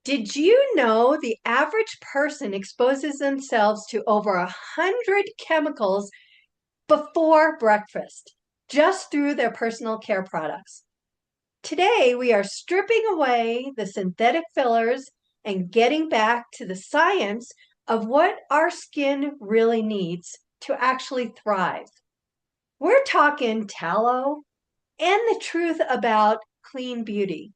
Did you know the average person exposes themselves to over 100 chemicals before breakfast just through their personal care products? Today, we are stripping away the synthetic fillers and getting back to the science of what our skin really needs to actually thrive. We're talking tallow and the truth about clean beauty.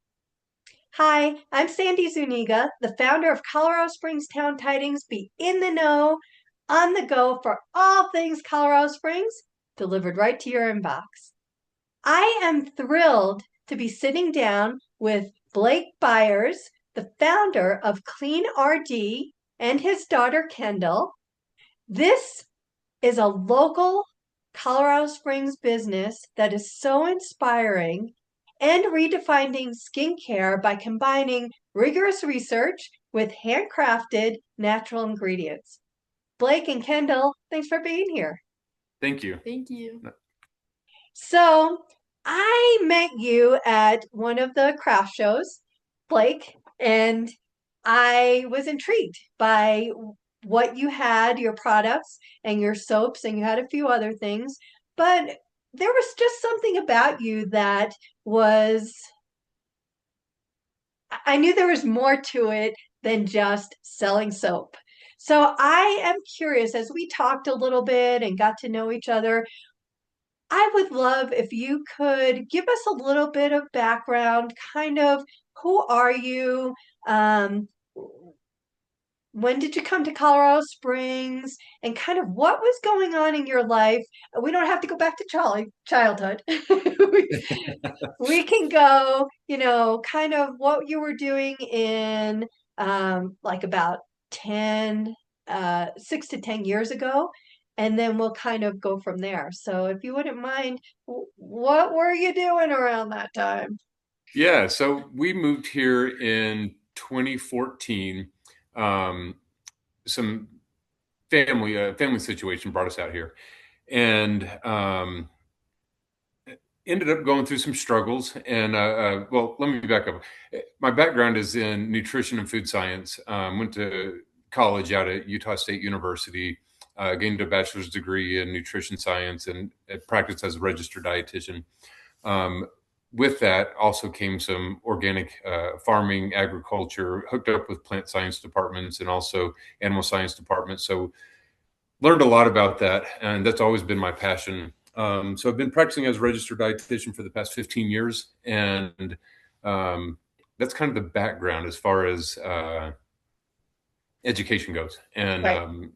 Hi, I'm Sandy Zuniga, the founder of Colorado Springs Town Tidings. Be in the know, on the go for all things Colorado Springs, delivered right to your inbox. I am thrilled to be sitting down with Blake Beyers, the founder of Clean RD, and his daughter Kendall. This is a local Colorado Springs business that is so inspiring and redefining skincare by combining rigorous research with handcrafted natural ingredients. Blake and Kendall, thanks for being here. Thank you. Thank you. So, I met you at one of the craft shows, Blake, and I was intrigued by what you had, your products and your soaps, and you had a few other things, but there was just something about you that was, I knew there was more to it than just selling soap. So I am curious, as we talked a little bit and got to know each other, I would love if you could give us a little bit of background, kind of who are you? Um, when did you come to Colorado Springs and kind of what was going on in your life? We don't have to go back to childhood. We can go, kind of what you were doing in like about 10, 6 to 10 years ago, and then we'll kind of go from there. So if you wouldn't mind, what were you doing around that time? Yeah, so we moved here in 2014. Um, some family situation brought us out here, and ended up going through some struggles. And well, let me back up. My background is in nutrition and food science. Went to college out at Utah State University. Gained a bachelor's degree in nutrition science and practiced as a registered dietitian. Um, with that also came some organic farming, agriculture, hooked up with plant science departments and also animal science departments. So learned a lot about that, and that's always been my passion. So I've been practicing as a registered dietitian for the past 15 years, and that's kind of the background as far as education goes. And Right.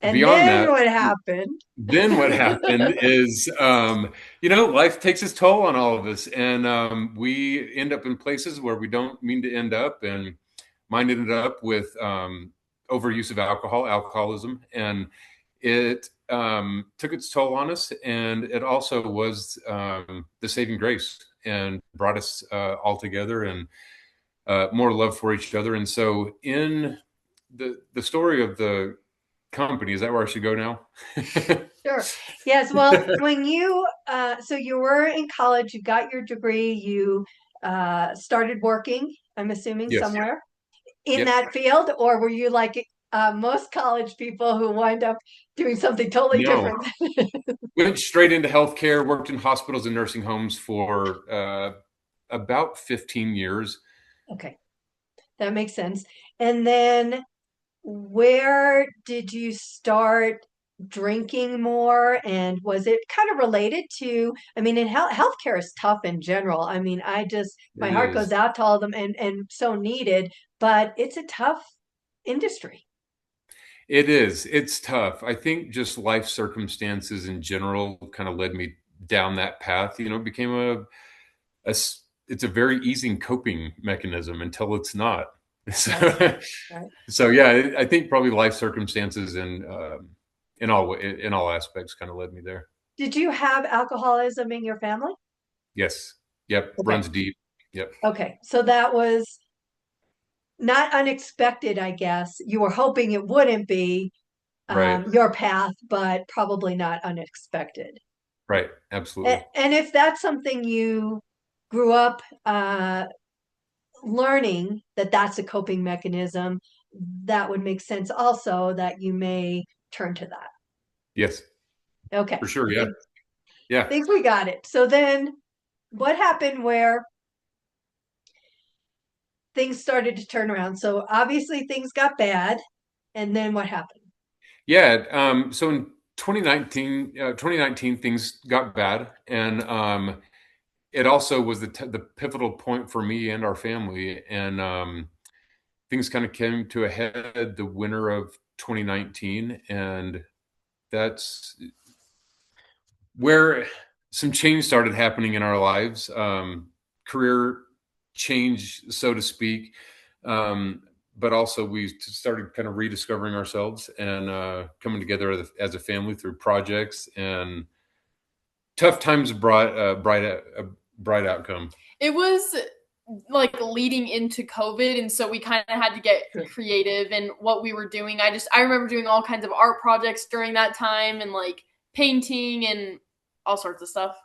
And beyond then that, what happened? then what happened is, life takes its toll on all of us, and we end up in places where we don't mean to end up. And mine ended up with overuse of alcoholism, and it took its toll on us. And it also was the saving grace and brought us all together and more love for each other. And so, in the story of the company, is that where I should go now? Sure. Yes. Well, when so you were in college, you got your degree, you started working, I'm assuming, Yes. somewhere in Yep. that field, or were you like most college people who wind up doing something totally No. different? Went straight into healthcare, worked in hospitals and nursing homes for about 15 years. Okay, that makes sense. And then where did you start drinking more? And was it kind of related to, I mean, in healthcare is tough in general. I mean, my It heart goes is. out to all of them and so needed, but it's a tough industry. It is. It's tough. I think just life circumstances in general kind of led me down that path. It became it's a very easy coping mechanism until it's not. Right, So, right. so yeah, I think probably life circumstances and in all aspects kind of led me there. Did you have alcoholism in your family? Yes. Yep. Okay. Runs deep. Yep. Okay. So that was not unexpected, I guess. You were hoping it wouldn't be Right. your path, but probably not unexpected. Right. Absolutely. And if that's something you grew up learning that that's a coping mechanism, that would make sense also that you may turn to that. Yes, Okay. for sure. I Yeah. Yeah. think we got it. So then what happened where things started to turn around? So obviously things got bad. And then what happened? Yeah. So in 2019, things got bad. And it also was the pivotal point for me and our family. And things kind of came to a head the winter of 2019. And that's where some change started happening in our lives, career change, so to speak. Um, but also we started kind of rediscovering ourselves and coming together as a family through projects, and tough times brought a bright outcome. It was like leading into COVID, and so we kind of had to get creative in what we were doing. I remember doing all kinds of art projects during that time, and like painting and all sorts of stuff.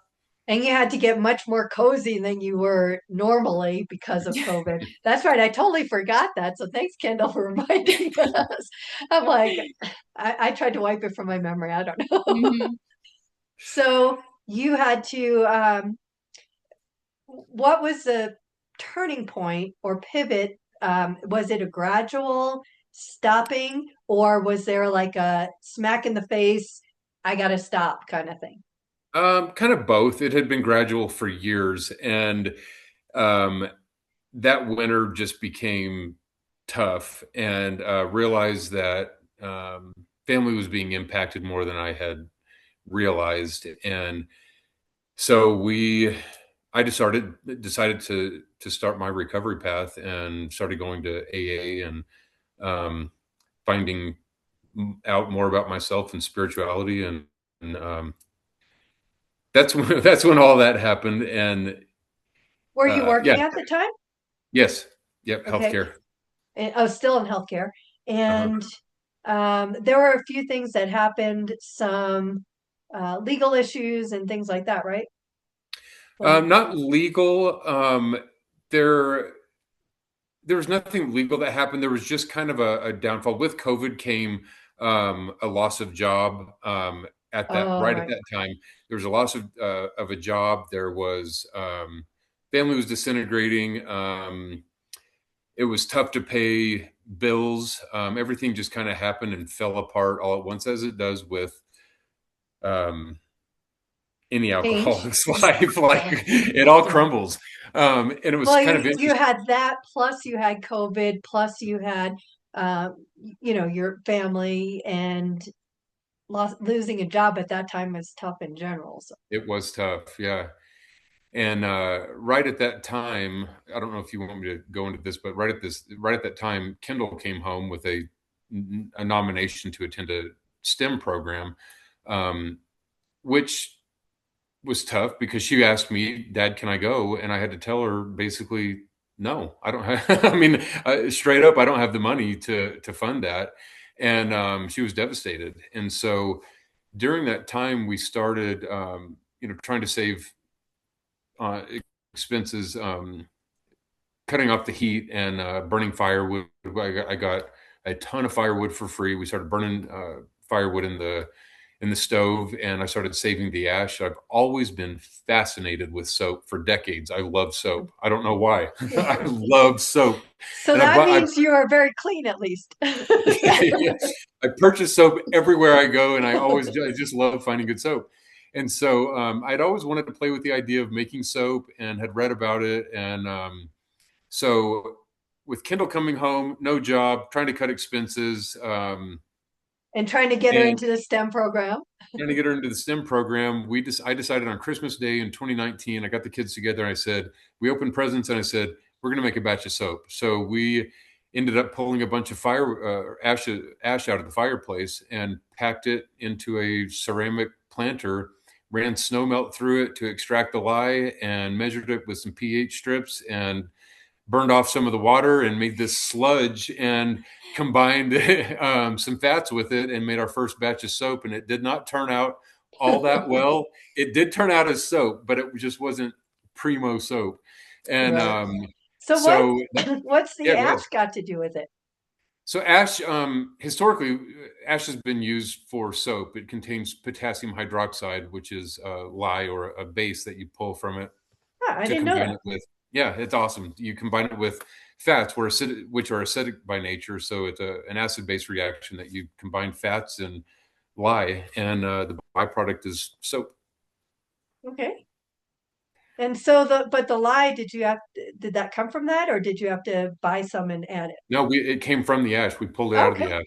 And you had to get much more cozy than you were normally because of COVID. That's right. I totally forgot that. So thanks, Kendall, for reminding us. I'm like, I tried to wipe it from my memory. I don't know. Mhm. So you had to, what was the turning point or pivot? Was it a gradual stopping, or was there like a smack in the face, I got to stop kind of thing? Kind of both. It had been gradual for years, and um, that winter just became tough, and realized that family was being impacted more than I had realized. And so I decided to start my recovery path and started going to AA and um, finding out more about myself and spirituality, and that's when all that happened. And Were you yeah, working at the time? yes, yep, Okay. healthcare. And I was still in healthcare. Uh-huh. And there were a few things that happened, some legal issues and things like that, right? Like, Not legal. There there was nothing legal that happened. There was just kind of a downfall. With COVID came a loss of job. At that oh, right at right. that time, there was a loss of a job. There was family was disintegrating. It was tough to pay bills. Everything just kind of happened and fell apart all at once, as it does with um, any Change. alcoholic's life. Like Yeah. it all Yeah. crumbles. And it was Well, kind of you interesting. had that, plus you had COVID, plus you had, uh, your family, and losing a job at that time was tough in general. So. It was tough, yeah. And right at that time, I don't know if you want me to go into this, but right at that time, Kendall came home with a nomination to attend a STEM program, um, which was tough because she asked me, "Dad, can I go?" And I had to tell her basically, "No, I don't have." I mean, straight up, I don't have the money to fund that. And she was devastated. And so during that time, we started, trying to save uh, expenses, cutting off the heat and burning firewood. I got a ton of firewood for free. We started burning firewood in the stove, and I started saving the ash. I've always been fascinated with soap for decades. I love soap. I don't know why. I love soap, So and that means you are very clean, at least. I purchase soap everywhere I go, and I just love finding good soap. And so I'd always wanted to play with the idea of making soap and had read about it. And so with Kendall coming home, no job, trying to cut expenses, And trying to get her and into the STEM program. trying to get her into the STEM program, I decided on Christmas Day in 2019, I got the kids together and I said, we opened presents and I said, we're going to make a batch of soap. So we ended up pulling a bunch of ash out of the fireplace and packed it into a ceramic planter, ran snow melt through it to extract the lye, and measured it with some pH strips and burned off some of the water and made this sludge, and combined some fats with it and made our first batch of soap. And it did not turn out all that well. It did turn out as soap, but it just wasn't primo soap. And Right. So So what's the yeah, go ahead. ash got to do with it? So ash, historically, ash has been used for soap. It contains potassium hydroxide, which is a lye or a base that you pull from it Oh, I to didn't know combine that. it with. Yeah, it's awesome. You combine it with fats, which are acidic by nature. So it's an acid-base reaction that you combine fats and lye, and the byproduct is soap. Okay. And so but the lye, did that come from that, or did you have to buy some and add it? No, it came from the ash. We pulled it out of the Okay. ash.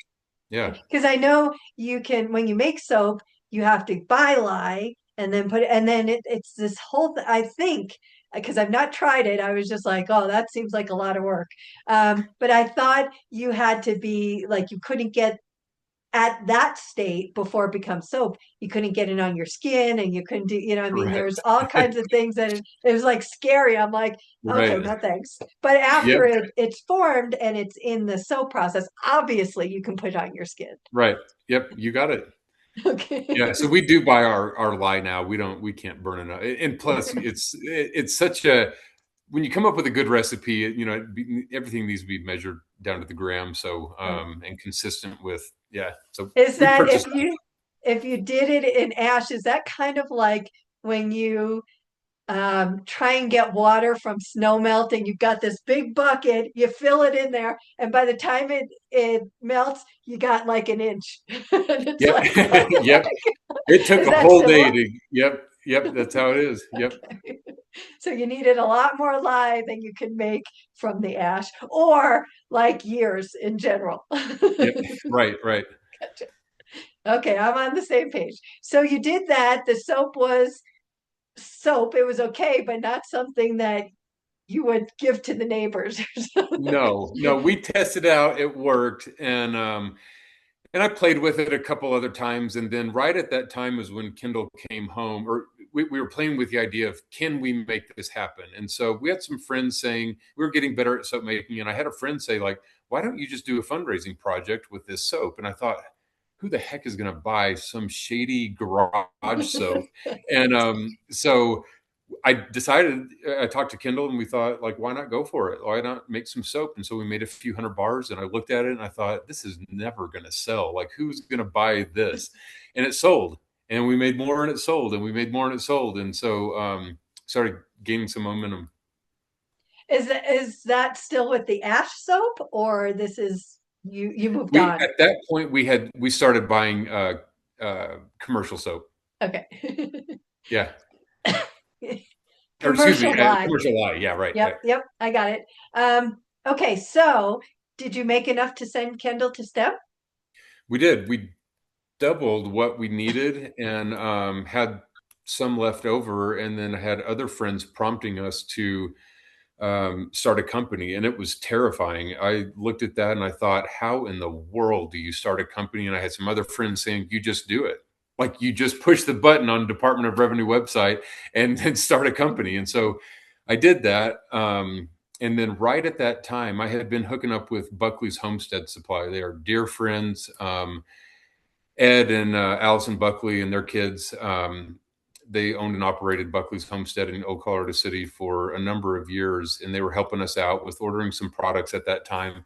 Yeah, Because I know you can, when you make soap, you have to buy lye and then put it, and then it's this whole, I think, because I've not tried it, I was just like, oh, that seems like a lot of work. But I thought you had to be like, you couldn't get at that state before it becomes soap, you couldn't get it on your skin and you couldn't do, I mean, there's correct. all kinds of things that it was like scary. I'm like, okay, Right. no thanks. But Yep. after it's formed and it's in the soap process, obviously you can put it on your skin. Right. Yep. You got it. Okay. Yeah, so we do buy our lye now. We can't burn enough. And plus, it's such a when you come up with a good recipe, everything needs to be measured down to the gram. So and consistent with So Is we that purchased. if you did it in ash, is that kind of like when you try and get water from snow melting? You've got this big bucket, you fill it in there, and by the time it melts, you got like an inch. And it's Yep, like, what the yep. heck? It took Is a that whole similar? day to. Yep. That's how it is. Yep. Okay. So you needed a lot more lye than you could make from the ash, or like years in general. Yep. Right. Gotcha. Okay, I'm on the same page. So you did that. The soap was soap. It was okay, but not something that you would give to the neighbors or something. No, we tested it out. It worked, and I played with it a couple other times. And then right at that time is when Kendall came home, or we were playing with the idea of, can we make this happen? And so we had some friends saying we were getting better at soap making. And I had a friend say, like, why don't you just do a fundraising project with this soap? And I thought, who the heck is going to buy some shady garage soap? And so I talked to Kendall and we thought, like, why not go for it? Why not make some soap? And so we made a few hundred bars and I looked at it and I thought, this is never going to sell. Like, who's going to buy this? And it sold. And we made more and it sold and we made more and it sold. And so started gaining some momentum. Is that still with the ash soap, or this is you moved We on? at that point we started buying commercial soap. Okay. Yeah. Or excuse me, Commercial lye. commercial lye. Yeah, right. Yep, I got it. Okay, so did you make enough to send Kendall to STEM? We did. We doubled what we needed and had some left over, and then had other friends prompting us to start a company. And it was terrifying. I looked at that and I thought, how in the world do you start a company? And I had some other friends saying, you just do it. Like, you just push the button on Department of Revenue website and then start a company. And so I did that. And then right at that time, I had been hooking up with Buckley's Homestead Supply. They are dear friends. Ed and Allison Buckley and their kids, they owned and operated Buckley's Homestead in Old Colorado City for a number of years, and they were helping us out with ordering some products at that time.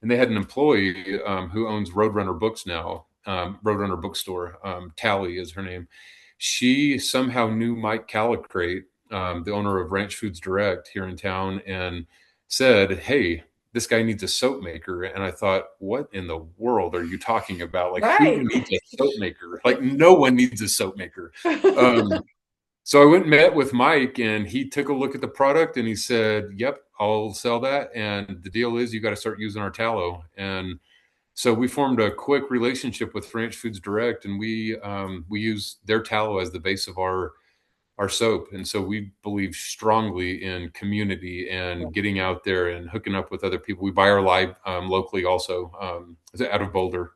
And they had an employee who owns Roadrunner Books now, Roadrunner Bookstore. Tally is her name. She somehow knew Mike Calicrate, the owner of Ranch Foods Direct here in town, and said, hey, this guy needs a soap maker. And I thought, what in the world are you talking about? Like, who Right. needs a soap maker? Like, no one needs a soap maker. So I went and met with Mike, and he took a look at the product and he said, yep, I'll sell that. And the deal is, you got to start using our tallow. And so we formed a quick relationship with Ranch Foods Direct, and we use their tallow as the base of our soap. And so we believe strongly in community and getting out there and hooking up with other people. We buy our lye locally also, out of Boulder.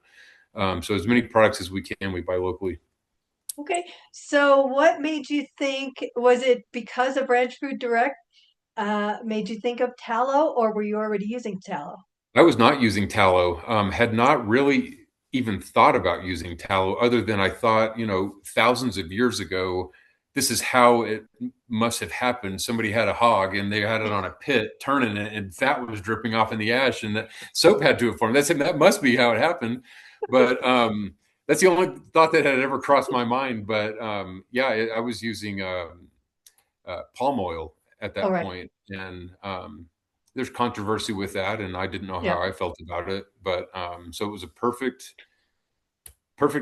So as many products as we can, we buy locally. Okay, so what made you think, was it because of Ranch Food Direct made you think of tallow, or were you already using tallow? I was not using tallow, had not really even thought about using tallow, other than I thought, thousands of years ago, this is how it must have happened. Somebody had a hog and they had it on a pit turning it, and fat was dripping off in the ash, and the soap had to have formed. That must be how it happened. But that's the only thought that had ever crossed my mind. But yeah, I was using palm oil at that point, and there's controversy with that, and I didn't know how I felt about it. But so it was a perfect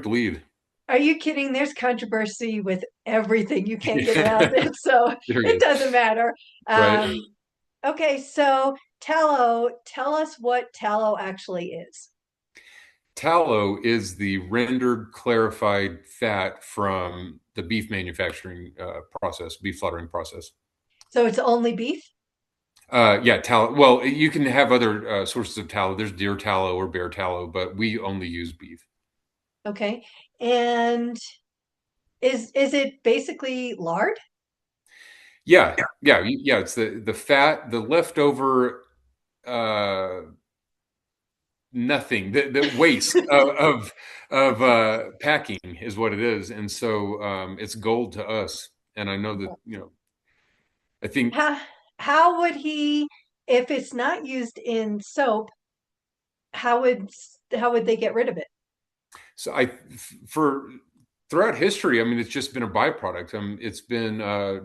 lead. Are you kidding? There's controversy with everything. You can't get around it, so it doesn't matter. Right. Okay, so tallow, tell us what tallow actually is. Tallow is the rendered clarified fat from the beef manufacturing process, beef slaughtering process. So it's only beef? Yeah, tallow. Well, you can have other sources of tallow. There's deer tallow or bear tallow, but we only use beef. Okay. And is it basically lard? Yeah. It's the fat, the leftover nothing, the waste of packing is what it is, and so it's gold to us. And I know that I think how would he, if it's not used in soap, how would they get rid of it? So for throughout history, I mean, it's just been a byproduct. It's been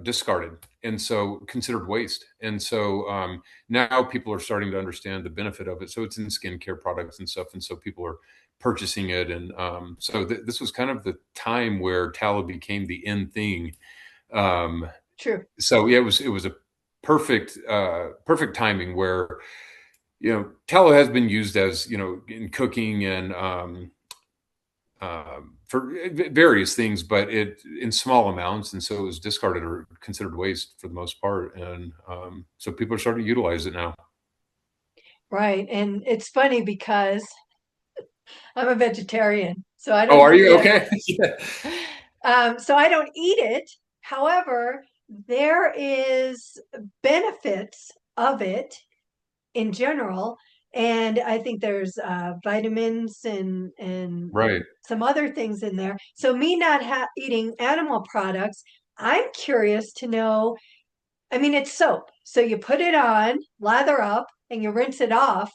discarded, and so considered waste. And so now people are starting to understand the benefit of it. So it's in skincare products and stuff, and so people are purchasing it. And so this was kind of the time where tallow became the in thing. True. So yeah, it was a perfect timing where tallow has been used as in cooking and for various things, but it in small amounts, and so it was discarded or considered waste for the most part. And so people are starting to utilize it now. Right, and it's funny because I'm a vegetarian, so I Oh, don't. are you okay? So I don't eat it. However, there is benefits of it in general, and I think there's vitamins and Right. some other things in there. So me not eating animal products, I'm curious to know. I mean, it's soap, so you put it on, lather up, and you rinse it off.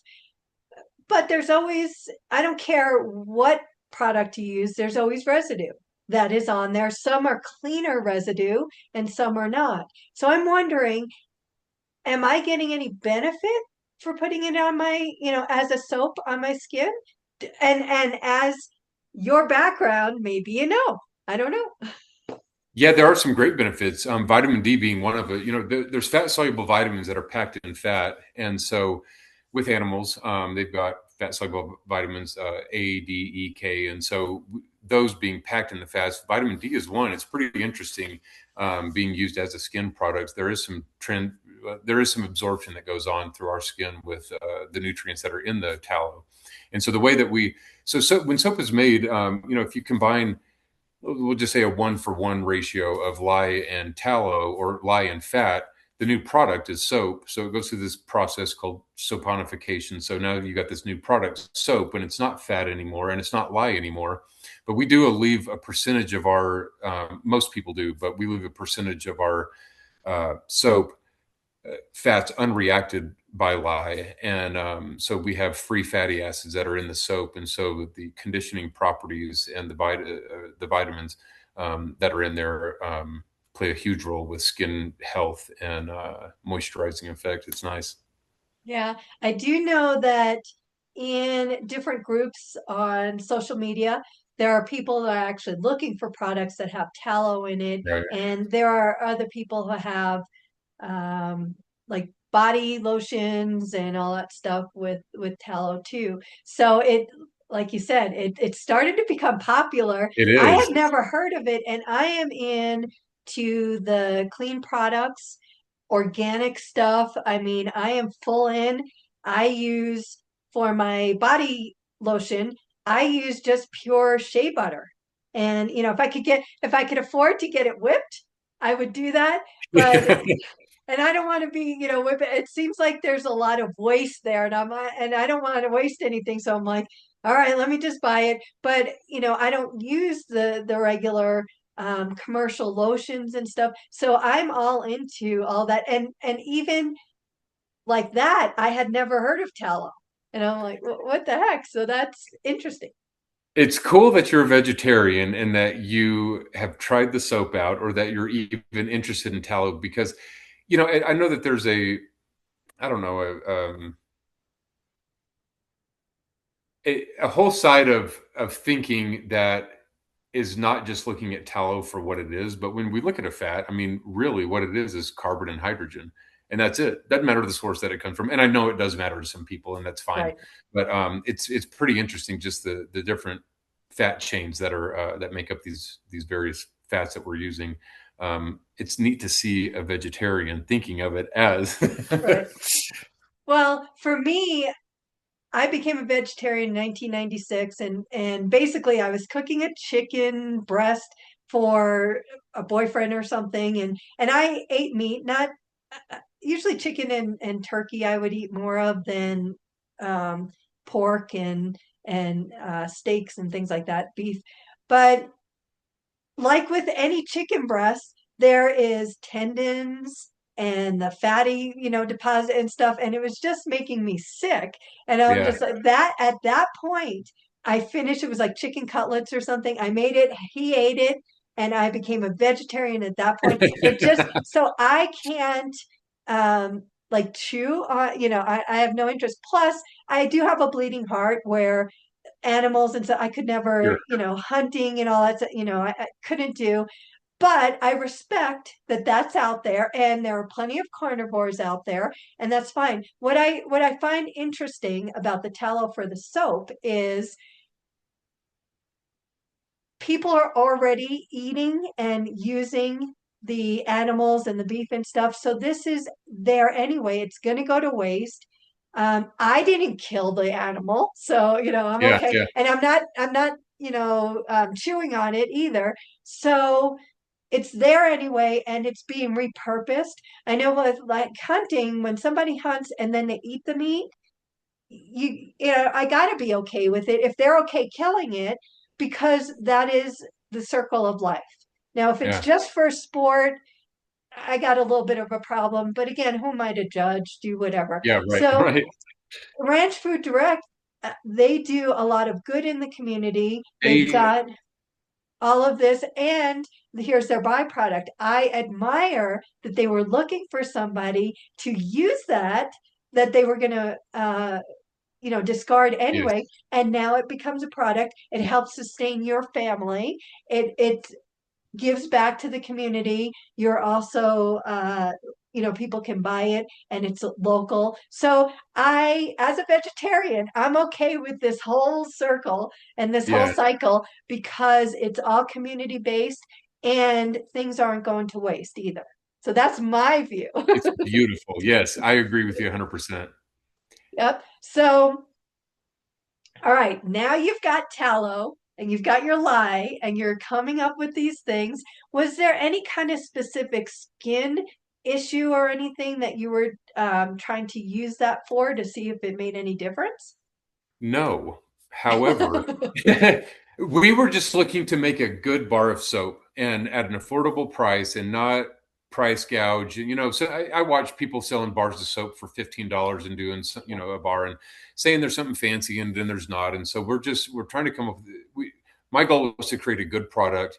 But there's always, I don't care what product you use, there's always residue that is on there. Some are cleaner residue and some are not. So I'm wondering, am I getting any benefit for putting it on my, as a soap on my skin? And as your background, maybe I don't know. Yeah, there are some great benefits. Vitamin D being one of it. There's fat soluble vitamins that are packed in fat, and so with animals, they've got fat soluble vitamins A, D, E, K, and so those being packed in the fats. Vitamin D is one. It's pretty interesting being used as a skin product. There is some absorption that goes on through our skin with the nutrients that are in the tallow, and so the way that when soap is made, if you combine, we'll just say a 1-for-1 ratio of lye and tallow or lye and fat, the new product is soap. So it goes through this process called soponification. So now you got this new product, soap, and it's not fat anymore and it's not lye anymore. But we do leave a percentage of our, most people do, but we leave a percentage of our soap fats unreacted by lye. And so we have free fatty acids that are in the soap. And so the conditioning properties and the vitamins that are in there play a huge role with skin health and moisturizing effect. It's nice. Yeah, I do know that in different groups on social media, there are people that are actually looking for products that have tallow in it. Right. And there are other people who have like body lotions and all that stuff with tallow too. So it, like you said, it started to become popular. It I is. had never heard of it, and I am in to the clean products, organic stuff. I mean, I am full in. I use for my body lotion, I use just pure shea butter. And if I could afford to get it whipped, I would do that. But and I don't want to be, whip it. It seems like there's a lot of waste there, and I don't want to waste anything. So I'm like, all right, let me just buy it. But I don't use the regular commercial lotions and stuff. So I'm all into all that. And even like that, I had never heard of tallow. And I'm like, what the heck? So that's interesting. It's cool that you're a vegetarian and that you have tried the soap out, or that you're even interested in tallow, because, I know that there's I don't know, a whole side of thinking that is not just looking at tallow for what it is, but when we look at a fat, I mean, really what it is carbon and hydrogen, and that's it. Doesn't matter the source that it comes from. And I know it does matter to some people, and that's fine. Right. But it's pretty interesting, just the different fat chains that are that make up these various fats that we're using. It's neat to see a vegetarian thinking of it as Right. Well, for me, I became a vegetarian in 1996, and basically I was cooking a chicken breast for a boyfriend or something, and I ate meat, not usually chicken and turkey I would eat more of than pork and steaks and things like that, beef. But like with any chicken breast, there is tendons and the fatty, deposit and stuff. And it was just making me sick. And I'm yeah, just like that at that point, I finished, it was like chicken cutlets or something. I made it, he ate it, and I became a vegetarian at that point. It just, so I can't like chew on, I have no interest. Plus, I do have a bleeding heart where animals, and so I could never, sure. hunting and all that, I couldn't do. But I respect that that's out there, and there are plenty of carnivores out there, and that's fine. What I find interesting about the tallow for the soap is people are already eating and using the animals and the beef and stuff. So this is there anyway. It's going to go to waste. I didn't kill the animal, so I'm Yeah, okay, yeah, and I'm not chewing on it either. So it's there anyway, and it's being repurposed. I know with like hunting, when somebody hunts and then they eat the meat, I got to be okay with it if they're okay killing it, because that is the circle of life. Now, if it's yeah, just for sport, I got a little bit of a problem. But again, who am I to judge? Do whatever. yeah. Right, So, right. Ranch Food Direct, they do a lot of good in the community. They've They, got all of this, and here's their byproduct. I admire that they were looking for somebody to use that they were going to discard yes, anyway, and now it becomes a product. It helps sustain your family. It gives back to the community. You're also people can buy it, and it's local. So I, as a vegetarian, I'm okay with this whole circle and this whole yeah. cycle, because it's all community based, and things aren't going to waste either. So that's my view. It's beautiful. Yes, I agree with you 100%. Yep. So all right, now you've got tallow and you've got your lye and you're coming up with these things. Was there any kind of specific skin issue or anything that you were trying to use that for to see if it made any difference? No. However, we were just looking to make a good bar of soap, and at an affordable price, and not price gouge. So I watch people selling bars of soap for $15 and doing, a bar, and saying there's something fancy, and then there's not. And so we're trying to come up with, my goal was to create a good product,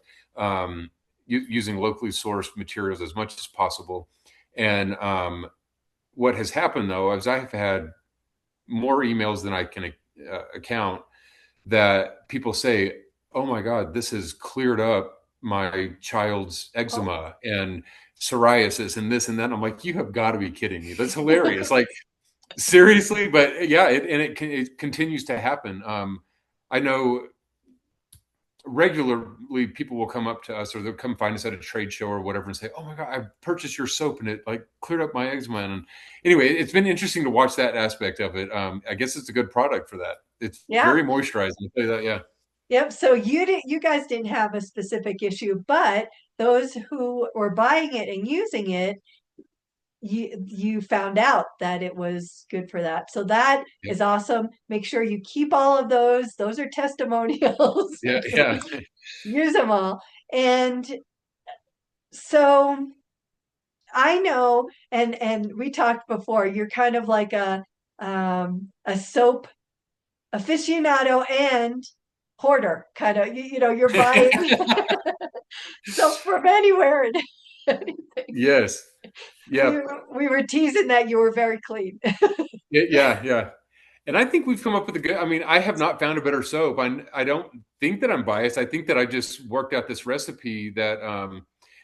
using locally sourced materials as much as possible. And what has happened though, is I've had more emails than I can account, that people say, "Oh my God, this has cleared up my child's Oh. eczema and psoriasis and this and that." I'm like, "You have got to be kidding me! That's hilarious!" Like, seriously. But yeah, it continues to happen. I know regularly people will come up to us, or they'll come find us at a trade show or whatever, and say, "Oh my God, I purchased your soap and it like cleared up my eczema." And anyway, it's been interesting to watch that aspect of it. I guess it's a good product for that. It's Yeah. very moisturizing, I'll tell you that. Yeah. Yep. So you guys didn't have a specific issue, but those who were buying it and using it, you found out that it was good for that. So that Yeah. is awesome. Make sure you keep all of those. Those are testimonials. Yeah. Yeah. Use them all. And so I know, and we talked before, you're kind of like a soap aficionado and hoarder, kind of. You know, you're buying soap from anywhere and anything. Yes. Yeah. We were teasing that you were very clean. Yeah. Yeah. And I think we've come up with a good, I mean, I have not found a better soap. I don't think that I'm biased. I think that I just worked out this recipe that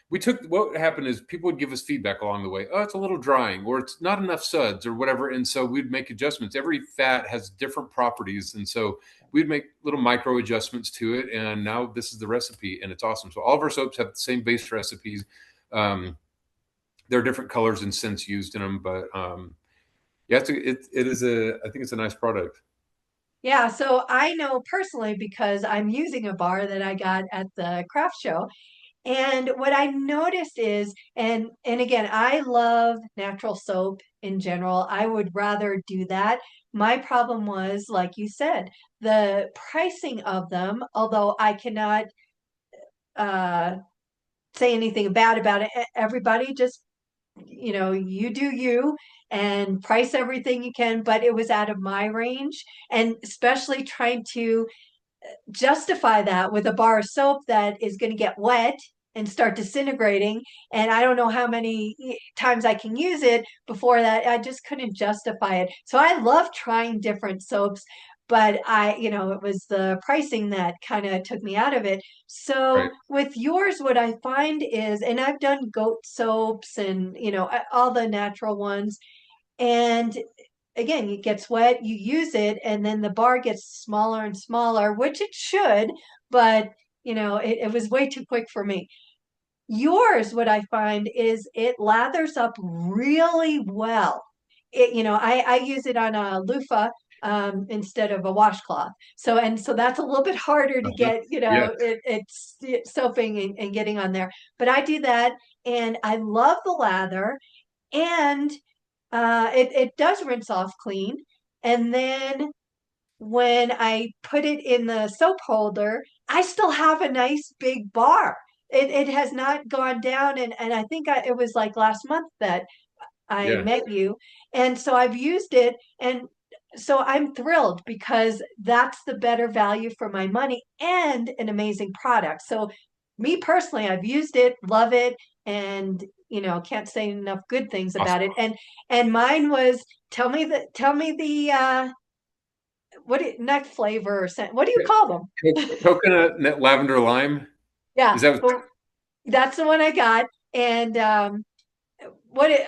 we took. What happened is people would give us feedback along the way. Oh, it's a little drying, or it's not enough suds, or whatever. And so we'd make adjustments. Every fat has different properties. And so we'd make little micro adjustments to it. And now this is the recipe, and it's awesome. So all of our soaps have the same base recipes. There are different colors and scents used in them, but yeah, I think it's a nice product. Yeah, so I know personally because I'm using a bar that I got at the craft show. And what I noticed is, and again, I love natural soap in general. I would rather do that. My problem was, like you said, the pricing of them, although I cannot uh, say anything bad about it. Everybody just, you do you and price everything you can, but it was out of my range. And especially trying to justify that with a bar of soap that is going to get wet and start disintegrating. And I don't know how many times I can use it before that. I just couldn't justify it. So I love trying different soaps, but it was the pricing that kind of took me out of it. So Right. with yours, what I find is, and I've done goat soaps and, all the natural ones. And again, it gets wet, you use it, and then the bar gets smaller and smaller, which it should, but it was way too quick for me. Yours, what I find is it lathers up really well. I use it on a loofah instead of a washcloth. So that's a little bit harder to Uh-huh. get, Yeah. it's soaping and getting on there. But I do that, and I love the lather, and it does rinse off clean. And then when I put it in the soap holder, I still have a nice big bar. It has not gone down, and I think it was like last month that I Yeah. met you, and so I've used it, and so I'm thrilled because that's the better value for my money and an amazing product. So me personally, I've used it, love it, and can't say enough good things about Awesome. it. And mine was, tell me the nut flavor or scent. What do you call them? Coconut, lavender, lime. Yeah, Is that? well, that's the one I got. And what it,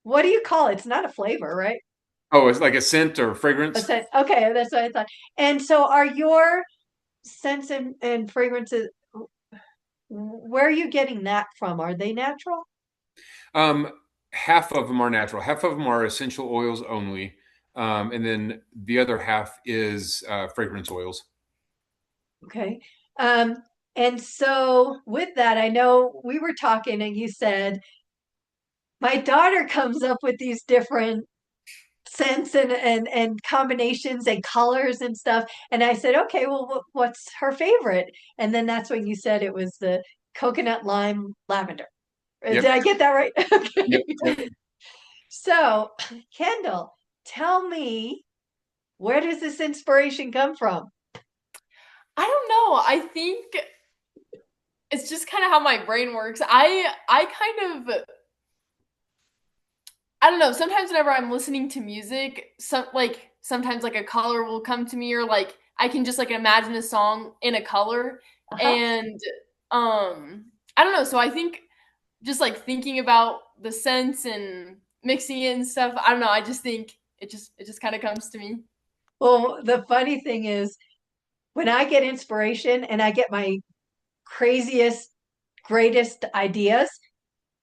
what do you call it? It's not a flavor, right? Oh, it's like a scent or A fragrance. scent. Okay, that's what I thought. And so, are your scents and fragrances? Where are you getting that from? Are they natural? Um, Half of them are natural. Half of them are essential oils only, and then the other half is fragrance oils. Okay. Um, and so with that, I know we were talking and you said, my daughter comes up with these different scents and combinations and colors and stuff. And I said, okay, well, what's her favorite? And then that's when you said it was the coconut lime lavender. Did Yep. I get that right? Yep. Okay. Yep. So, Kendall, tell me, where does this inspiration come from? I don't know. I think it's just kind of how my brain works. I kind of I don't know. Sometimes whenever I'm listening to music, sometimes like a color will come to me, or like I can just like imagine a song in a color, Uh-huh. and I don't know. So I think just like thinking about the scents and mixing it and stuff. I don't know. I just think it just kind of comes to me. Well, the funny thing is, when I get inspiration and I get my craziest, greatest ideas,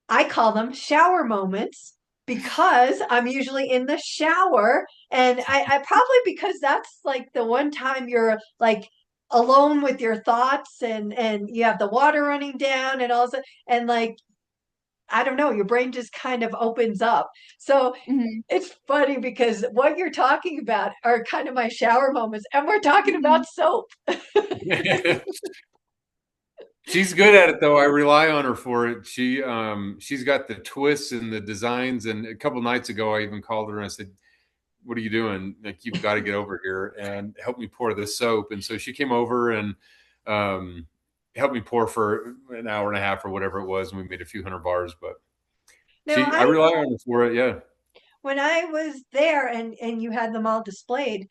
I call them shower moments because I'm usually in the shower. And I probably, because that's like the one time you're like alone with your thoughts, and you have the water running down and all that. And like I don't know, your brain just kind of opens up. So Mhm. it's funny because what you're talking about are kind of my shower moments, and we're talking Mhm. about soap. She's good at it though. I rely on her for it. She's got the twists and the designs. And a couple nights ago, I even called her and I said, "What are you doing? Like, you've got to get over here and help me pour this soap." And so she came over and um, helped me pour for an hour and a half or whatever it was, and we made a few hundred bars. But Now, I rely on her for it. Yeah, when I was there and you had them all displayed,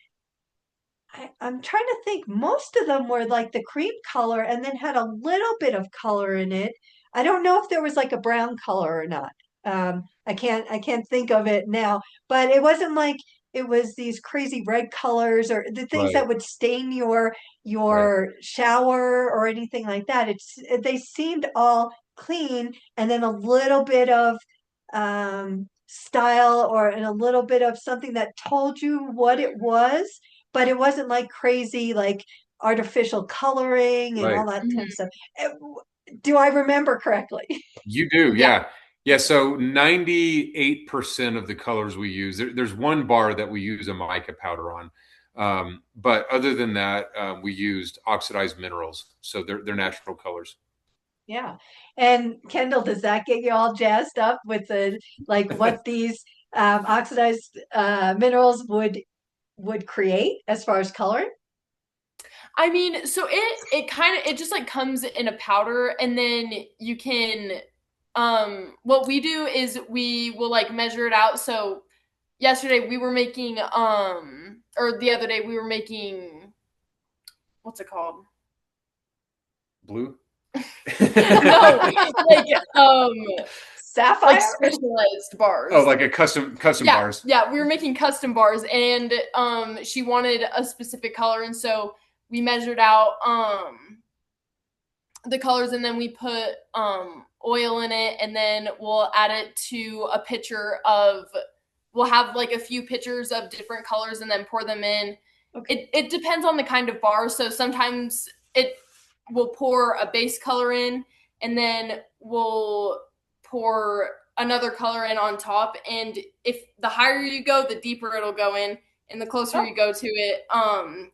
I'm trying to think. Most of them were like the cream color and then had a little bit of color in it. I don't know if there was like a brown color or not. I can't think of it now, but it wasn't like it was these crazy red colors or the things right, that would stain right, your shower or anything like that. They seemed all clean and then a little bit of style or and a little bit of something that told you what it was, but it wasn't like crazy, like artificial coloring and all right. that kind of Mhm. stuff. Do I remember correctly? You do, Yeah. yeah. Yeah, so 98% of the colors we use, there's one bar that we use a mica powder on. But other than that, we used oxidized minerals. So they're natural colors. Yeah. And Kendall, does that get you all jazzed up with the like what these oxidized minerals would create as far as coloring? I mean, so it kind of it just like comes in a powder, and then you can what we do is we will like measure it out. So yesterday we were making or the other day we were making, what's it called? Blue? No, like like Sapphire? specialized bars. Oh, like a custom Yeah, bars. yeah, we were making custom bars, and she wanted a specific color, and so we measured out the colors, and then we put oil in it, and then we'll add it to a pitcher of, we'll have like a few pitchers of different colors and then pour them in. Okay. It depends on the kind of bar. So sometimes it will pour a base color in, and then we'll pour another color in on top. And if the higher you go, the deeper it'll go in, and the closer Oh, you go to it,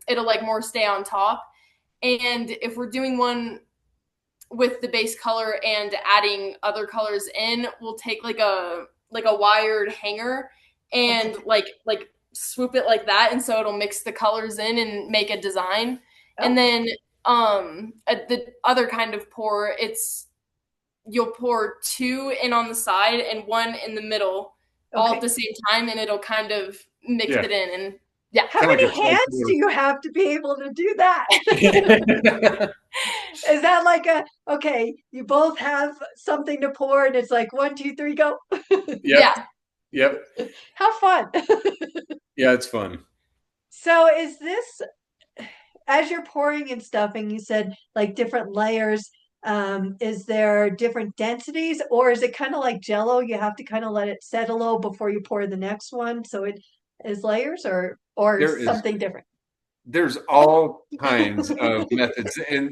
it'll like more stay on top. And if we're doing one with the base color and adding other colors in, we'll take like a wired hanger and okay. like swoop it like that, and so it'll mix the colors in and make a design. And Oh, then the other kind of pour, it's you'll pour two in on the side and one in the middle all at okay. the same time, and it'll kind of mix Yeah, it in. And yeah. How kind of many like a hands do you have to be able to do that? tricorder. Is that like okay, you both have something to pour and it's like one, two, three, go? Yep, Yeah. yep. How fun. Yeah, it's fun. So is this, as you're pouring and stuffing, you said like different layers. Is there different densities, or is it kind of like Jello? You have to kind of let it set a little before you pour the next one, so it is layers, or There is something different. there's all kinds of methods, and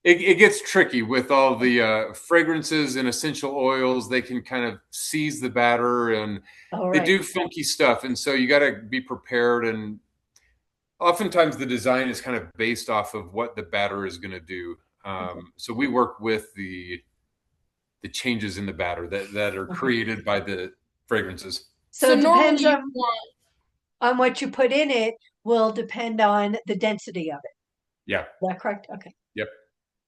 it gets tricky with all the fragrances and essential oils. They can kind of seize the batter, and All they right. do funky stuff. And so you got to be prepared. And oftentimes the design is kind of based off of what the batter is going to do. Okay. So we work with the changes in the batter that are Okay. created by the fragrances. So So it normally depends you want, on what you put in it will depend on the density of it. Yeah. Is that correct? Okay. Yep.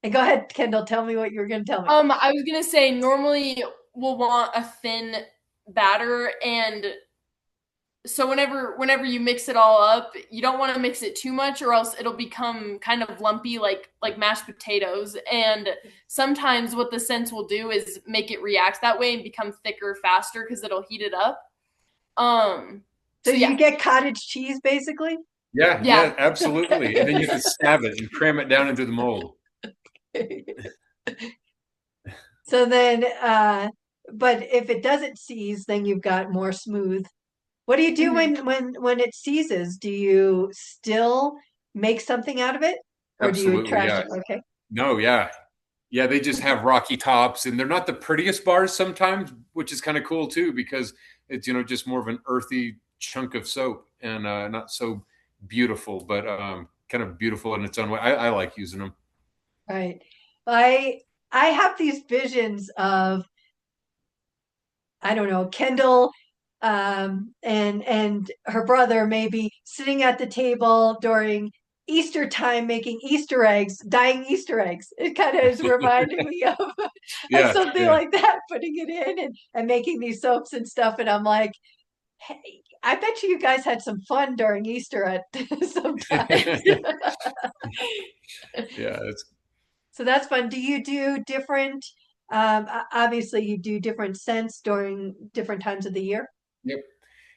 And go ahead, Kendall, tell me what you were going to tell me. I was gonna say normally we'll want a thin batter, and so whenever you mix it all up, you don't want to mix it too much, or else it'll become kind of lumpy, like mashed potatoes. And sometimes what the scents will do is make it react that way and become thicker faster because it'll heat it up. So So you yeah, get cottage cheese basically? Yeah. yeah. Yeah. Absolutely. And then you have to stab it and cram it down into the mold. So then, but if it doesn't seize, then you've got more smooth. What do you do Mhm. when it seizes? Do you still make something out of it, or do you Absolutely. trash Yeah. it? Okay. No. Yeah. Yeah, they just have rocky tops, and they're not the prettiest bars sometimes, which is kind of cool too, because it's, just more of an earthy chunk of soap, and not so beautiful, but kind of beautiful in its own way. I like using them. Right. I have these visions of, I don't know, Kendall, and her brother maybe sitting at the table during Easter time making Easter eggs, dyeing Easter eggs. It kind of is reminding me of Yeah, something yeah. like that, putting it in and making these soaps and stuff. And I'm like, hey, I bet you guys had some fun during Easter at sometimes. Yeah, it's So that's fun. Do you do different, obviously you do different scents during different times of the year? yep.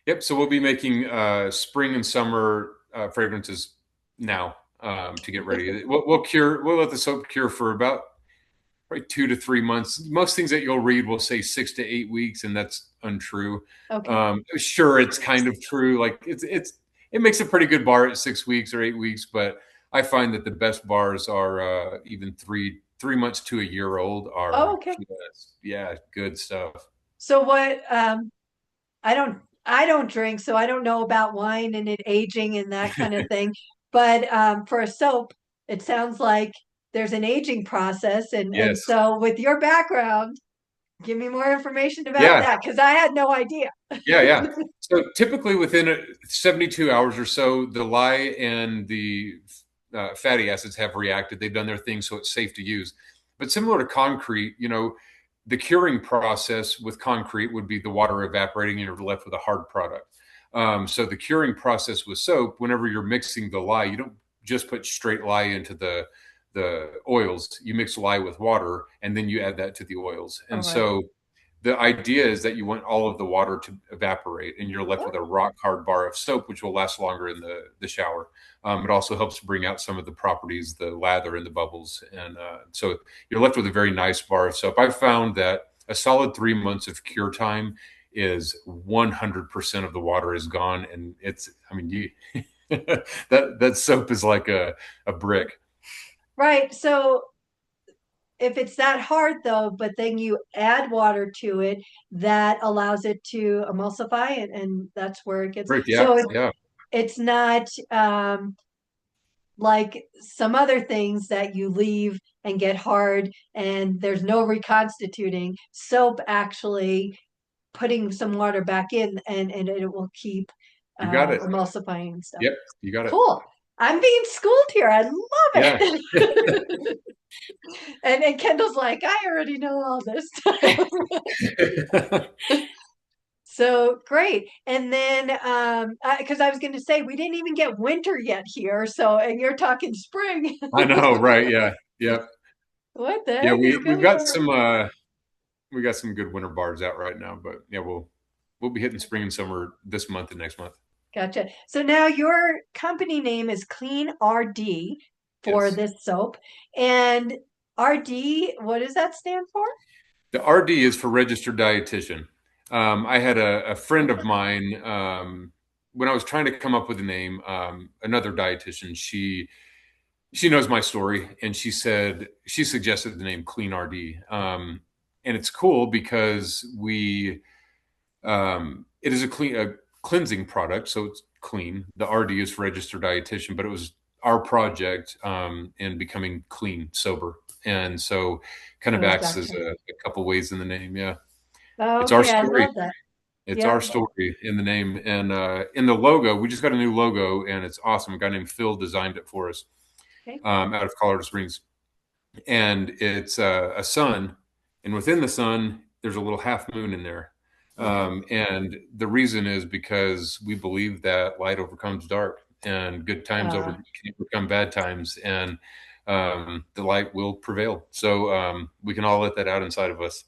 Yep. So we'll be making spring and summer fragrances now, to get ready. We'll let the soap cure for about probably 2 to 3 months. Most things that you'll read will say 6 to 8 weeks, and that's untrue. Okay. Sure, it's kind of true. Like it makes a pretty good bar at 6 weeks or 8 weeks, but I find that the best bars are even three months to a year old Oh, are okay. just, yeah, good stuff. So what, I don't drink, so I don't know about wine and it aging and that kind of thing. But for a soap, it sounds like there's an aging process. And Yes. so with your background, give me more information about Yeah. that because I had no idea. Yeah. Yeah. So typically within 72 hours or so, the lye and the fatty acids have reacted. They've done their thing, so it's safe to use. But similar to concrete, the curing process with concrete would be the water evaporating and you're left with a hard product. So the curing process with soap, whenever you're mixing the lye, you don't just put straight lye into the oils. You mix lye with water, and then you add that to the oils. All And right. so the idea is that you want all of the water to evaporate, and you're left with a rock hard bar of soap, which will last longer in the shower. It also helps bring out some of the properties, the lather and the bubbles, and so you're left with a very nice bar of soap. I've found that a solid 3 months of cure time is 100% of the water is gone, and I mean, that soap is like a brick. Right. So if it's that hard though, but then you add water to it, that allows it to emulsify and that's where it gets. Brick, yeah, So yeah. it's not like some other things that you leave and get hard and there's no reconstituting. Soap actually putting some water back in and it will keep You got it. emulsifying and stuff. Yep, you got it. Cool. I'm being schooled here. I love Yeah. it. And Kendall's like, I already know all this stuff. So great. And then because I was going to say we didn't even get winter yet here. So and you're talking spring. I know, right? Yeah, yep, What the yeah. heck is We've going got on? some good winter bars out right now, but yeah, we'll be hitting spring and summer this month and next month. Gotcha. So now your company name is Clean RD for Yes, this soap. And RD, what does that stand for? the RD is for registered dietitian. I had a friend of mine, when I was trying to come up with a name. Another dietitian, she knows my story, and she suggested the name Clean RD, and it's cool because it is a cleansing product, so it's clean. The RD is for registered dietitian, but it was our project in becoming clean, sober, and so kind of Oh, acts as gotcha. a couple ways in the name. Yeah, it's our Okay, I story. love that. It's our Yep. story in the name, and in the logo. We just got a new logo, and it's awesome. A guy named Phil designed it for us, Okay. out of Colorado Springs, and it's a sun, and within the sun, there's a little half moon in there. Okay. And the reason is because we believe that light overcomes dark, and good times Uh, can overcome bad times, and the light will prevail. So we can all let that out inside of us.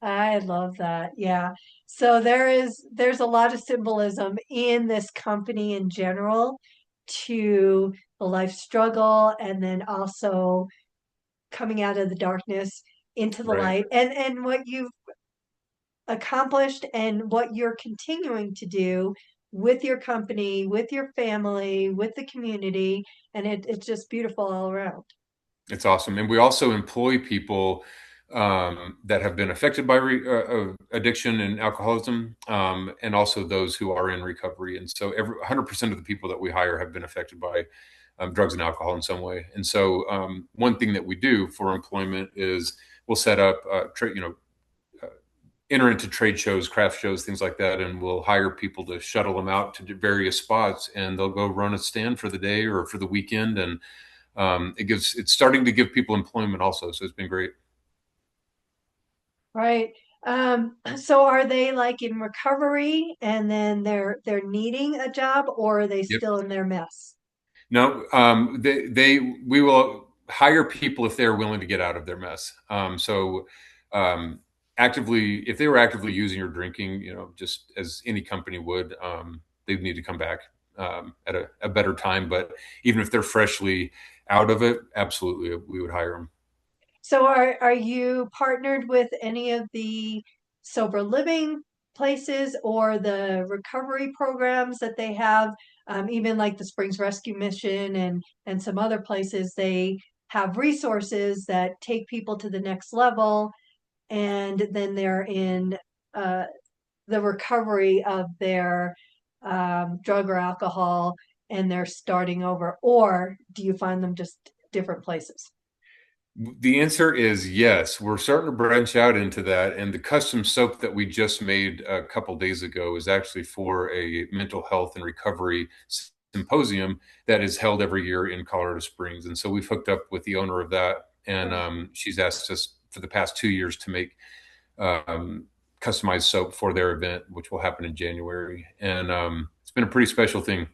I love that. Yeah. So there's a lot of symbolism in this company in general to the life struggle and then also coming out of the darkness into the Right. light and what you've accomplished and what you're continuing to do with your company, with your family, with the community, and it's just beautiful all around. It's awesome. And we also employ people that have been affected by addiction and alcoholism, and also those who are in recovery. And so 100% of the people that we hire have been affected by drugs and alcohol in some way. And so one thing that we do for employment is we'll set up, enter into trade shows, craft shows, things like that, and we'll hire people to shuttle them out to various spots, and they'll go run a stand for the day or for the weekend. And it's starting to give people employment also. So it's been great. Right. So are they like in recovery and then they're needing a job, or are they Yep. still in their mess? No, we will hire people if they're willing to get out of their mess. Actively, if they were actively using or drinking, just as any company would, they'd need to come back at a better time. But even if they're freshly out of it, absolutely, we would hire them. So are you partnered with any of the sober living places or the recovery programs that they have? Even like the Springs Rescue Mission and some other places, they have resources that take people to the next level, and then they're in uh, the recovery of their drug or alcohol, and they're starting over. Or do you find them just different places? The answer is yes. We're starting to branch out into that. And the custom soap that we just made a couple days ago is actually for a mental health and recovery symposium that is held every year in Colorado Springs. And so we've hooked up with the owner of that. And she's asked us for the past 2 years to make customized soap for their event, which will happen in January. And it's been a pretty special thing.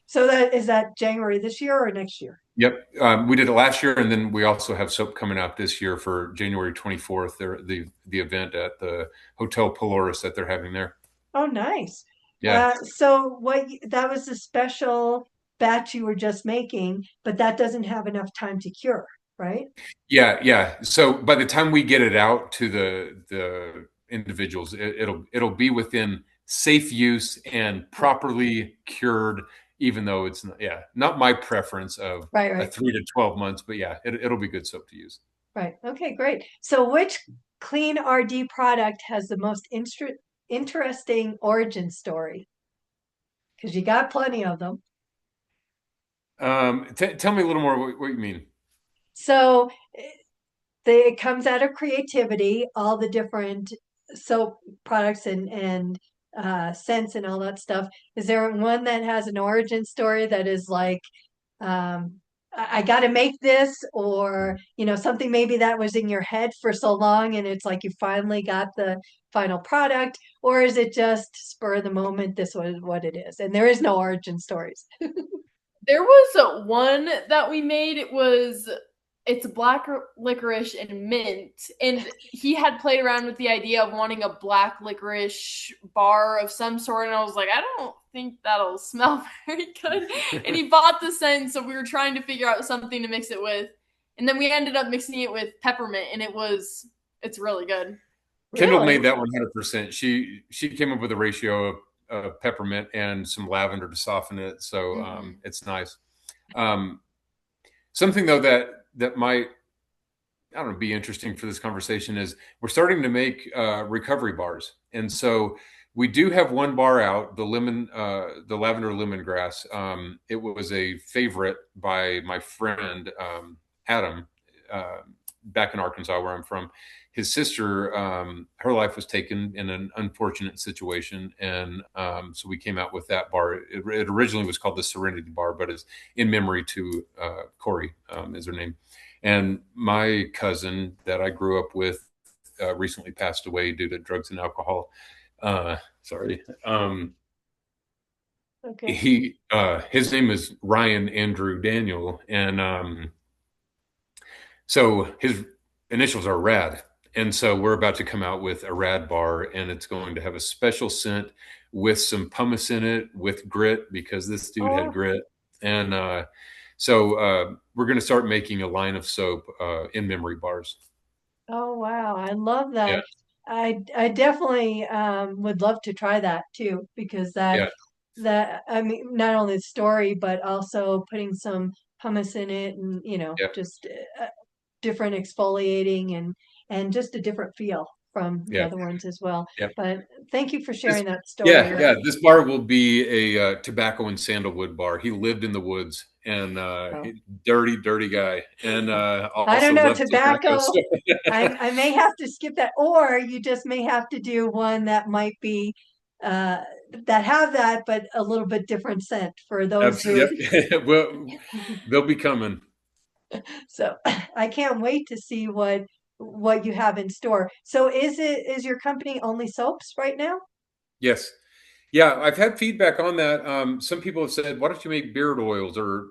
So is that January this year or next year? Yep. We did it last year, and then we also have soap coming out this year for January 24th. The event at the Hotel Polaris that they're having there. Oh, nice. Yeah. So that was a special batch you were just making, but that doesn't have enough time to cure, right? Yeah. So by the time we get it out to the individuals, it'll be within safe use and properly cured, even though it's not my preference of a Right. 3 to 12 months, but yeah, it'll be good soap to use. Right. Okay, great. So which clean RD product has the most interesting origin story? Because you got plenty of them. Tell me a little more what you mean. So it comes out of creativity, all the different soap products and scents and all that stuff. Is there one that has an origin story that is like, I got to make this, or something maybe that was in your head for so long and it's like you finally got the final product, or is it just spur of the moment, this was what it is, and there is no origin stories? There was one that we made. It's black licorice and mint, and he had played around with the idea of wanting a black licorice bar of some sort, and I was like, I don't think that'll smell very good. And he bought the scent, so we were trying to figure out something to mix it with, and then we ended up mixing it with peppermint, and it's really good. Kendall Really? made that 100%. She came up with a ratio of peppermint and some lavender to soften it, so it's nice. Something though that might, I don't know, be interesting for this conversation is we're starting to make recovery bars, and so we do have one bar out, the lavender lemongrass. It was a favorite by my friend Adam back in Arkansas, where I'm from. His sister, her life was taken in an unfortunate situation, and so we came out with that bar. It originally was called the Serenity Bar, but it's in memory to Corey, is her name. And my cousin that I grew up with recently passed away due to drugs and alcohol. Sorry. Okay. His name is Ryan Andrew Daniel, and so his initials are Rad. And so we're about to come out with a Rad bar, and it's going to have a special scent with some pumice in it with grit, because this dude had grit. And so we're going to start making a line of soap in memory bars. Oh, wow. I love Yeah. that. I definitely would love to try that too, because Yeah. that I mean, not only the story, but also putting some hummus in it, and Yep. just different exfoliating and just a different feel from the Yeah. other ones as well. Yep. But thank you for This, sharing that story. yeah. This bar will be a tobacco and sandalwood bar. He lived in the woods, and Oh. dirty guy, and I don't also know, loved tobacco. tobacco. I may have to skip that, or you just may have to do one that might be uh, that have that, but a little bit different scent for those who. Yep. Well, they'll be coming. So I can't wait to see what you have in store. So is your company only soaps right now? Yes. Yeah, I've had feedback on that. Some people have said, "Why don't you make beard oils or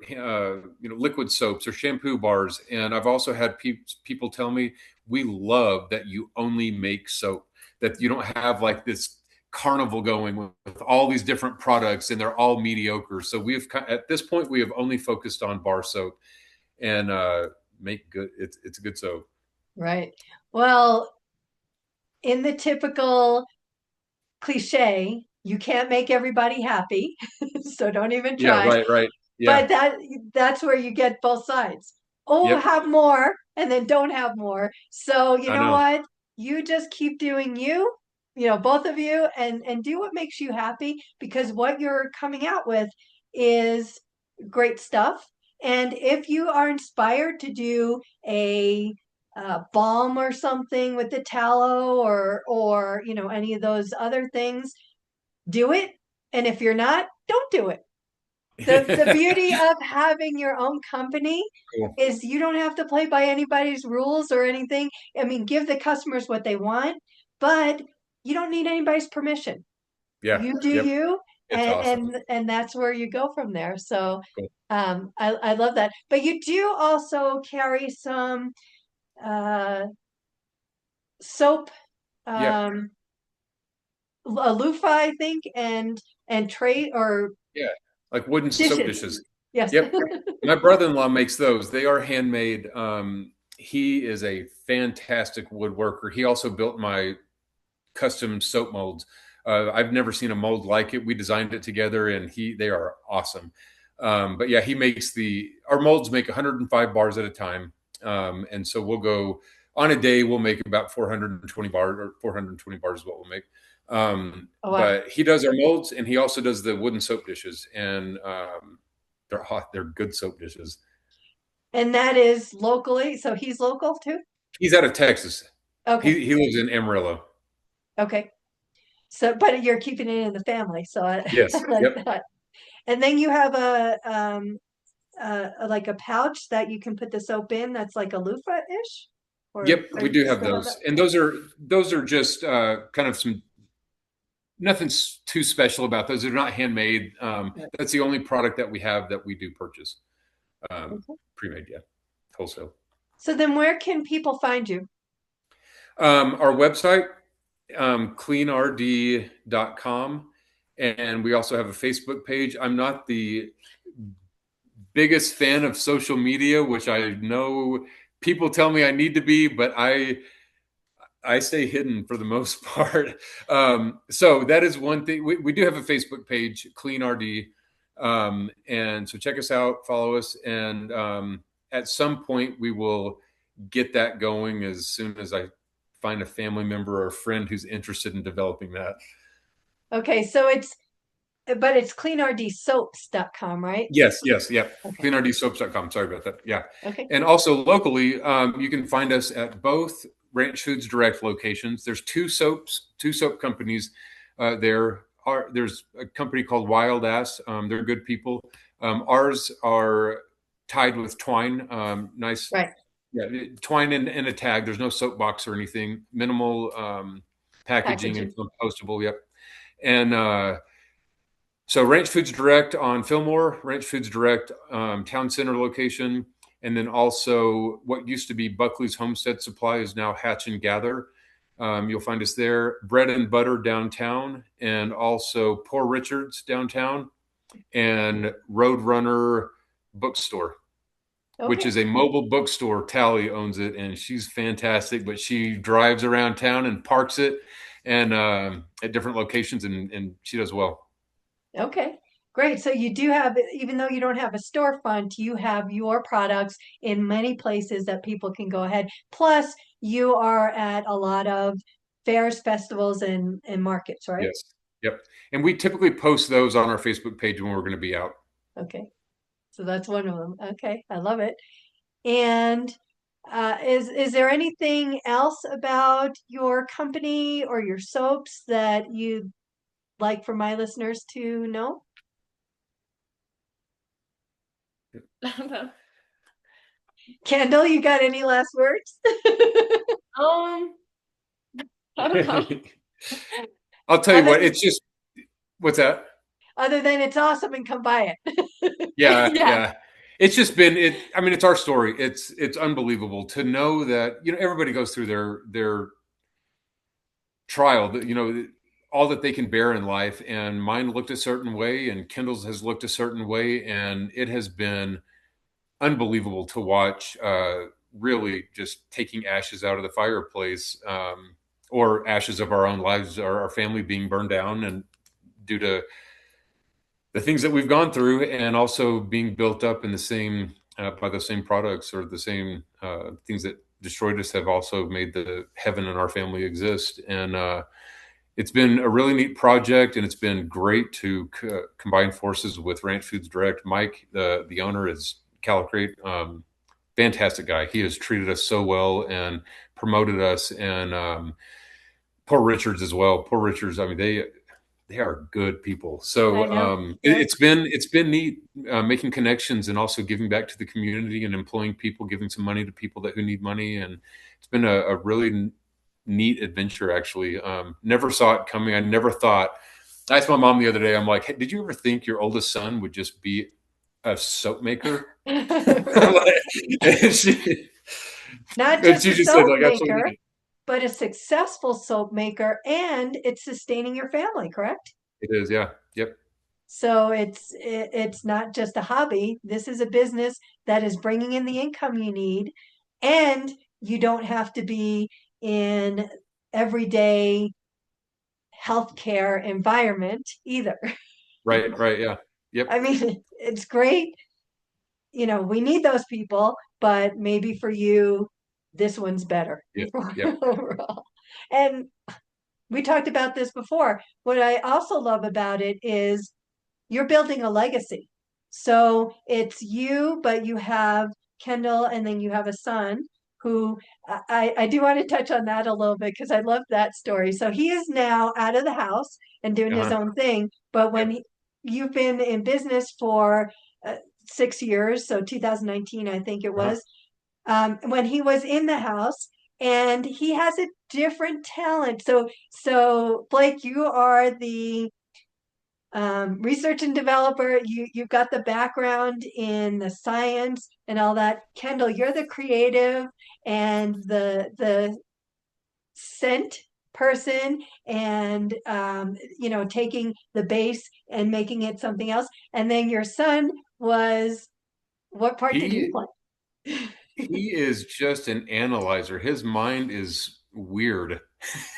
liquid soaps or shampoo bars?" And I've also had people tell me, "We love that you only make soap. That you don't have like this carnival going with all these different products, and they're all mediocre." So at this point we have only focused on bar soap and make good. It's a good soap. Right. Well, in the typical cliche, you can't make everybody happy, so don't even Yeah. try. Right. Yeah. But that's where you get both sides. Oh, Yep. have more and then don't have more. So you I know know. what? You just keep doing you, both of you, and do what makes you happy, because what you're coming out with is great stuff. And if you are inspired to do a balm or something with the tallow, or any of those other things, do it. And if you're not, don't do it. The beauty of having your own company Cool. is you don't have to play by anybody's rules or anything. I mean, give the customers what they want, but you don't need anybody's permission. Yeah. You do Yep. you, It's awesome. and that's where you go from there. So Cool. I love that. But you do also carry some soap, Yeah. um, a loofah, I think, and tray or Yeah, like wooden soap dishes. dishes. Yes. Yep. My brother-in-law makes those. They are handmade. He is a fantastic woodworker. He also built my custom soap molds. I've never seen a mold like it. We designed it together, and they are awesome. But yeah, he makes our molds make 105 bars at a time, and so we'll go on a day. We'll make about 420 bars, or 420 bars is what we'll make. Oh, wow. But he does our molds, and he also does the wooden soap dishes, and they're hot. They're good soap dishes. And that is locally. So he's local too? He's out of Texas. Okay. He lives in Amarillo. Okay. So, but you're keeping it in the family. So I, Yes. I like Yep. that. And then you have like a pouch that you can put the soap in. That's like a loofah-ish, Yep. or We you do have still have that? those, and those are just kind of some nothing's too special about those. They're not handmade. Right. That's the only product that we have that we do purchase. Okay. Pre-made, yeah, wholesale. So then where can people find you? Our website, cleanrd.com. And we also have a Facebook page. I'm not the biggest fan of social media, which I know people tell me I need to be, but I stay hidden for the most part. So that is one thing. We do have a Facebook page, Clean RD. And so check us out, follow us. And at some point, we will get that going as soon as I find a family member or a friend who's interested in developing that. Okay. So but it's cleanrdsoaps.com, right? Yes. Yep. Okay. CleanRDsoaps.com. Sorry about that. Yeah. Okay. And also locally, you can find us at both Ranch Foods Direct locations. There's two soap companies there's a company called Wild Ass. They're good people. Ours are tied with twine. Nice. Right. Yeah, twine in a tag. There's no soapbox or anything. Minimal packaging and compostable. Yep. And so Ranch Foods Direct on Fillmore, Ranch Foods Direct Town Center location, and then also what used to be Buckley's Homestead Supply is now Hatch and Gather. You'll find us there. Bread and Butter downtown, and also Poor Richard's downtown, and Roadrunner Bookstore, which is a mobile bookstore. Tally owns it, and she's fantastic, but she drives around town and parks it and at different locations, and she does well. Okay. Great. So you do have, even though you don't have a storefront, you have your products in many places that people can go ahead. Plus, you are at a lot of fairs, festivals, and markets, right? Yes. Yep. And we typically post those on our Facebook page when we're going to be out. Okay. So that's one of them. Okay. I love it. And is there anything else about your company or your soaps that you'd like for my listeners to know? I don't know. Kendall, you got any last words? I don't know. I'll tell you Other, what, it's just, what's that? other than it's awesome and come buy it. Yeah, Yeah. yeah. It's just been it. I mean, it's our story. It's unbelievable to know that everybody goes through their trial. That all that they can bear in life, and mine looked a certain way, and Kendall's has looked a certain way, and it has been unbelievable to watch. Really, just taking ashes out of the fireplace, or ashes of our own lives, or our family being burned down, and due to the things that we've gone through, and also being built up in the same by the same products, or the same things that destroyed us have also made the heaven in our family exist. And it's been a really neat project, and it's been great to combine forces with Ranch Foods Direct. Mike, the owner, is Calicrate. Fantastic guy. He has treated us so well and promoted us, and poor Richards as well. Poor Richards. I mean, they are good people. So I know. Yeah. it's been neat making connections, and also giving back to the community, and employing people, giving some money to people who need money. And it's been a really neat adventure, actually. Never saw it coming. I never thought. I asked my mom the other day, I'm like, hey, did you ever think your oldest son would just be a soap maker? And she Not just a just said, soap like, maker, absolutely. but a successful soap maker, and it's sustaining your family, correct? It is, yeah. Yep. So it's not just a hobby. This is a business that is bringing in the income you need, and you don't have to be in everyday healthcare environment either. Right, right, yeah. I Yep. mean, it's great. We need those people, but maybe for you, this one's better Yep. Yep. overall. And we talked about this before. What I also love about it is you're building a legacy. So it's you, but you have Kendall, and then you have a son who I do want to touch on that a little bit because I love that story. So he is now out of the house and doing his Uh-huh. own thing. But when Yep. you've been in business for 6 years, so 2019, I think it Uh-huh. was, when he was in the house, and he has a different talent. So Blake, you are the research and developer. You've got the background in the science and all that. Kendall, you're the creative and the scent person, and taking the base and making it something else. And then your son was, what part did he He play? he is just an analyzer. His mind is weird.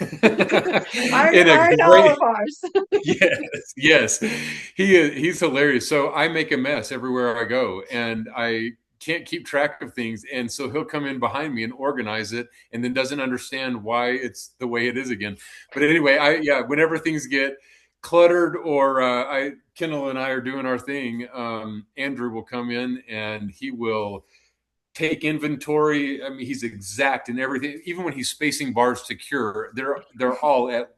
In a Aren't all great of ours? Yes, yes. He's hilarious. So I make a mess everywhere I go, and I can't keep track of things. And so he'll come in behind me and organize it, and then doesn't understand why it's the way it is again. But anyway, whenever things get cluttered, or Kendall and I are doing our thing, Andrew will come in and he will take inventory. I mean, he's exact in everything. Even when he's spacing bars to cure, they're all at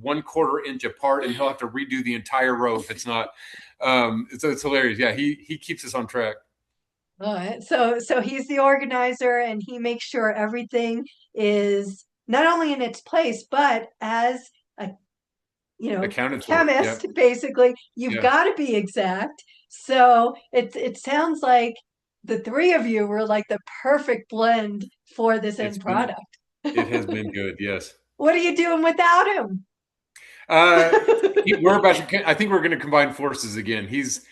1/4 inch apart, and he'll have to redo the entire row if it's not. So it's hilarious. Yeah, he keeps us on track. All right. So he's the organizer, and he makes sure everything is not only in its place, but as a Accounted for. Yeah, chemist, basically, you've yeah. got to be exact. So it sounds like the three of you were like the perfect blend for this It's end been product. it has been good. Yes. What are you doing without him? Uh, we're about to. I think we're going to combine forces again. He's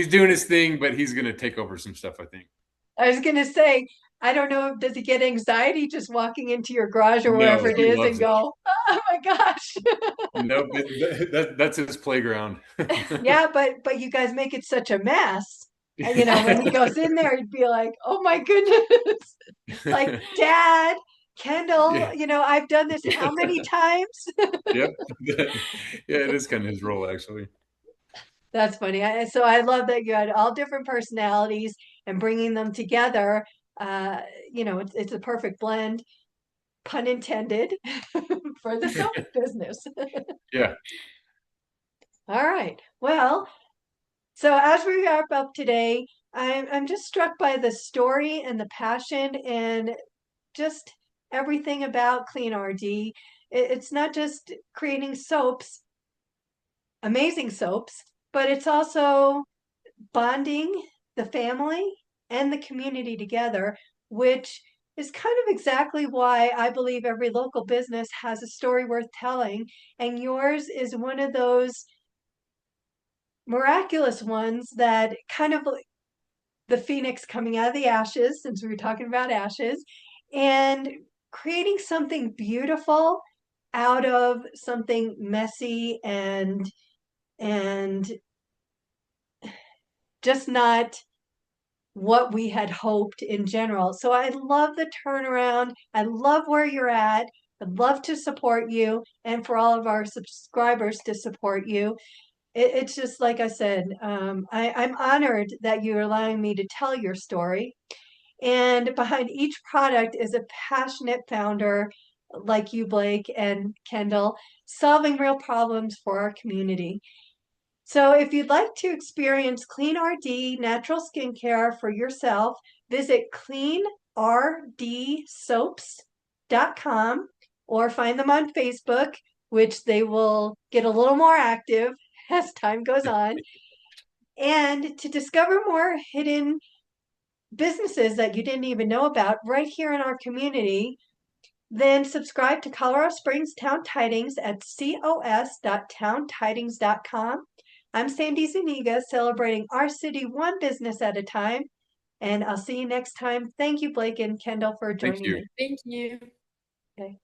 doing his thing, but he's going to take over some stuff, I think. I was going to say, I don't know, does he get anxiety just walking into your garage or wherever No, it he is and loves it. go, oh my gosh. No, that's his playground. Yeah, but you guys make it such a mess. And, when he goes in there, he'd be like, "Oh my goodness!" Like, Dad, Kendall, Yeah. I've done this how many times? Yep. Yeah, it is kind of his role, actually. That's funny. So I love that you had all different personalities and bringing them together. It's a perfect blend, pun intended, for the soap business. Yeah. All right. Well, so as we wrap up today, I'm just struck by the story and the passion and just everything about Clean RD. It's not just creating soaps, amazing soaps, but it's also bonding the family and the community together, which is kind of exactly why I believe every local business has a story worth telling. And yours is one of those miraculous ones that kind of the phoenix coming out of the ashes, since we were talking about ashes, and creating something beautiful out of something messy and just not what we had hoped in general. So I love the turnaround. I love where you're at. I'd love to support you and for all of our subscribers to support you. It's just like I said, I'm honored that you're allowing me to tell your story. And behind each product is a passionate founder like you, Blake and Kendall, solving real problems for our community. So if you'd like to experience Clean RD natural skincare for yourself, visit cleanrdsoaps.com or find them on Facebook, which they will get a little more active as time goes on. And to discover more hidden businesses that you didn't even know about right here in our community, then subscribe to Colorado Springs Town Tidings at cos.towntidings.com. I'm Sandy Zuniga, celebrating our city one business at a time, and I'll see you next time. Thank you, Blake and Kendall, for Thank joining you. me. Thank you. Okay.